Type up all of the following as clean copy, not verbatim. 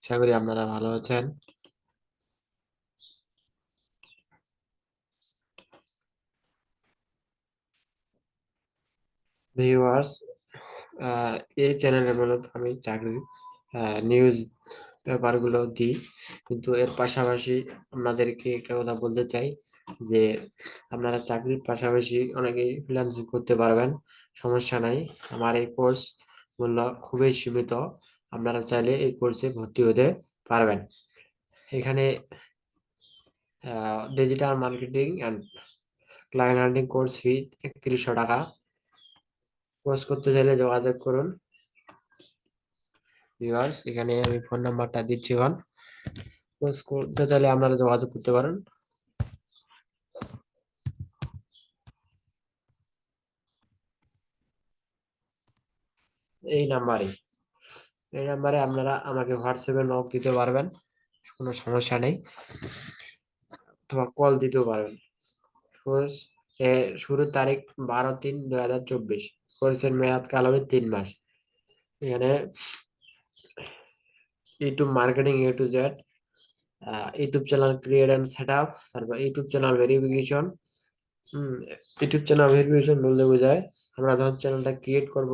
আশা করি আপনারা ভালো আছেন। ভিউয়ার্স, এই চ্যানেলে মূলত আমি চাকরির নিউজ পেপারগুলো দিই, কিন্তু এর পাশাপাশি আপনাদেরকে একটা কথা বলতে চাই যে আপনারা চাকরির পাশাপাশি অনেকেই ফ্রিল্যান্সিং করতে পারবেন, সমস্যা নাই। আমার এই কোর্স মূল্য খুবই সীমিত, আপনারা চাইলে এই কোর্সে ভর্তি হতে পারবেন। এখানে digital marketing and client hunting course fee ৩১০০ টাকা। কোর্স করতে চাইলে যোগাযোগ করুন। ভিউয়ার্স, এখানে আমি ফোন নাম্বারটা দিচ্ছি। এখন কোর্স করতে চাইলে আপনারা যোগাযোগ করতে পারেন এই নাম্বারে। এই নাম্বারে আপনারা আমাকে হোয়াটসঅ্যাপে নক দিতে পারবেন, কোনো সমস্যা নেই, অথবা কল দিতেও পারবেন। কোর্স শুরুর তারিখ 12/3/2024। কোর্সের মেয়াদ কাল হবে 3 মাস। এখানে YouTube marketing A to Z, YouTube channel create and set up, তারপর YouTube channel verification. YouTube channel verification বলতে বোঝায় আমরা যখন চ্যানেলটা ক্রিয়েট করব,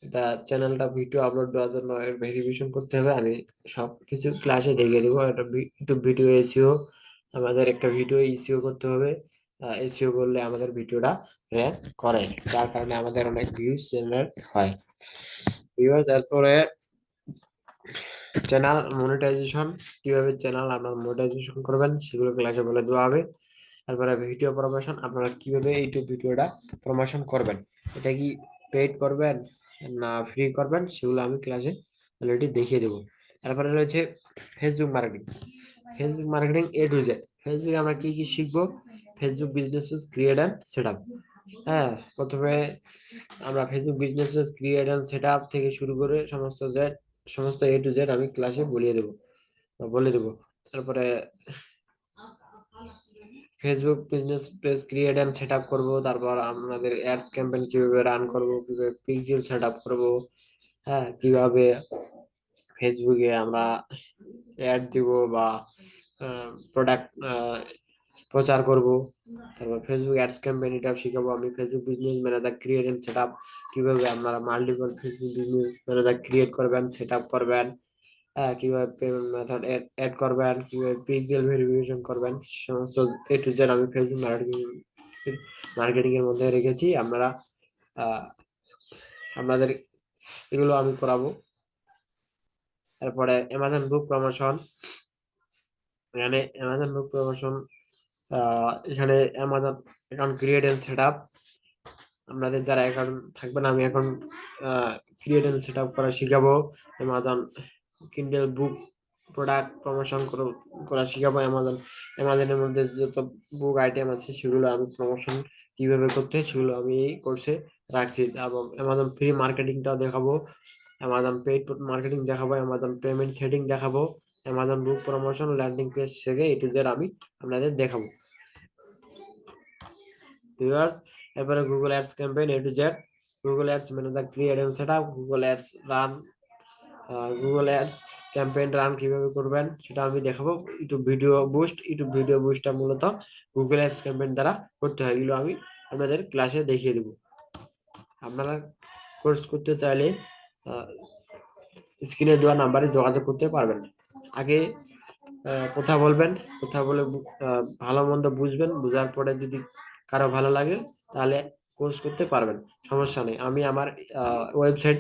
এটা চ্যানেলটা ভিডিও আপলোড দেওয়ার জন্য ভেরিফিকেশন করতে হবে। আমি সব কিছু ক্লাসে দেখিয়ে দেবো। একটা ইউটিউব ভিডিও এসইও, আমাদের একটা ভিডিও এসইও করতে হবে। এসইও করলে আমাদের ভিডিওটা র্যাঙ্ক করে, যার কারণে আমাদের অনেক ভিউজ জেনারেট হয়। ভিউয়ার্স, এরপরে চ্যানেল মনিটাইজেশন, কিভাবে চ্যানেল আপনার মনিটাইজেশন করবেন সেগুলো ক্লাসে বলে দেওয়া হবে। তারপরে ভিডিও প্রমোশন, আপনারা কিভাবে ইউটিউব ভিডিওটা প্রমোশন করবেন, এটা কি পেইড করবেন না ফ্রি করবেন, সেগুলো আমি ক্লাসে অলরেডি দেখিয়ে দেবো। তারপরে রয়েছে Facebook marketing. Facebook marketing A to Z। ফেসবুকে আমরা কি কি শিখবো? Facebook business create and set up. হ্যাঁ, প্রথমে আমরা Facebook business create and set up থেকে শুরু করে সমস্ত A to Z আমি ক্লাসে বলে দেবো। তারপরে Facebook business page create and set up করবো, তারপর আমাদের অ্যাডস ক্যাম্পেইন কিভাবে রান করব, কিভাবে পিক্সেল সেট আপ করবো, হ্যাঁ, কিভাবে ফেসবুকে আমরা অ্যাড দিব বা প্রোডাক্ট প্রচার করব। তারপর ফেসবুক অ্যাডস ক্যাম্পেইন এটাও শিখাবো আমি। Facebook business manager create and set up, কিভাবে আপনারা multiple Facebook business manager create করবেন, সেট আপ করবেন, কিভাবে পেমেন্ট মেথড অ্যাড করবেন, কিভাবে পিক্সেল ভেরিফিকেশন করবেন, সমস্ত A to Z আমি ফেসবুক মার্কেটিং এর মধ্যে রেখেছি। আহ, আপনাদের এগুলো আমি করাবো। তারপরে অ্যামাজন বুক প্রমোশন। এখানে অ্যামাজন বুক প্রমোশন, এখানে Amazon account create and set up. আপনাদের যারা অ্যাকাউন্ট থাকবে না, আমি এখন ক্রিয়েট এন্ড সেট আপ করা শিখাবো। অ্যামাজন কিন্ডেল বুক প্রোডাক্ট প্রমোশন করা শিখাবো। অ্যামাজনের মধ্যে যত বুক আইটেম আছে সেগুলো আমি প্রমোশন কিভাবে করতে হয় সেগুলো আমি এই কোর্সে রাখছি। এবং অ্যামাজন ফ্রি মার্কেটিংটাও দেখাবো, অ্যামাজন পেইড মার্কেটিং দেখাবো, অ্যামাজন পেমেন্ট সেটিং দেখাবো, Amazon book promotion landing page থেকে A to Z আমি আপনাদের দেখাবো। ভিউয়ার্স, এরপরে Google ads campaign A to Z। Google ads manager create and set up, Google ads campaign run কিভাবে করবেন সেটা আমি দেখাবো। ইউটিউব ভিডিও বুস্টটা মূলত গুগল অ্যাডস ক্যাম্পেইন দ্বারা করতে হয়, এগুলো আমি আপনাদের ক্লাসে দেখিয়ে দেবো। আপনারা কোর্স করতে চাইলে স্ক্রিনে দেওয়া নাম্বারে যোগাযোগ করতে পারবেন। আগে কথা বলবেন, কথা বলে ভালো মন্দ বুঝবেন, বুঝার পরে যদি কারো ভালো লাগে তাহলে কোর্স করতে পারবেন, সমস্যা নেই। আমি আমার ওয়েবসাইট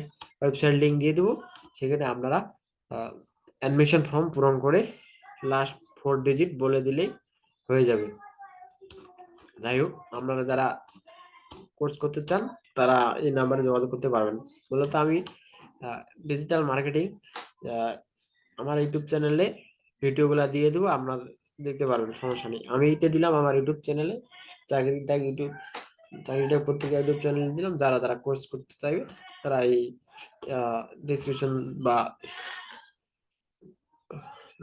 লিংক দিয়ে দেবো, সেখানে আপনারা অ্যাডমিশন ফর্ম পূরণ করে লাস্ট 4 ডিজিট বলে দিলেই হয়ে যাবে। যাই হোক, আপনারা যারা কোর্স করতে চান তারা এই নাম্বারে যোগাযোগ করতে পারবেন। মূলত আমি ডিজিটাল মার্কেটিং আমার ইউটিউব চ্যানেলে ভিডিওগুলো দিয়ে দেবো, আপনারা দেখতে পারবেন, সমস্যা নেই। আমি এইটা দিলাম আমার ইউটিউব চ্যানেলে, চাকরিটা প্রত্যেকে ইউটিউব চ্যানেলে দিলাম। যারা যারা কোর্স করতে চাইবে তারা এই ডিসক্রিপশন বা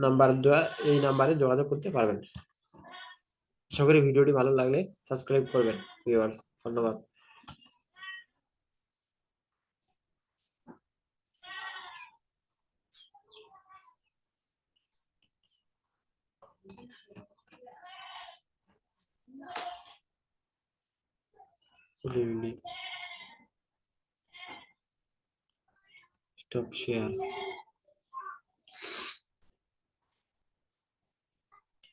নাম্বার দেওয়া এই নাম্বারে যোগাযোগ করতে পারবেন। আশা করি ভিডিওটি ভালো লাগলে সাবস্ক্রাইব করবেন। ভিউয়ার্স, ধন্যবাদ। Really. Stop share.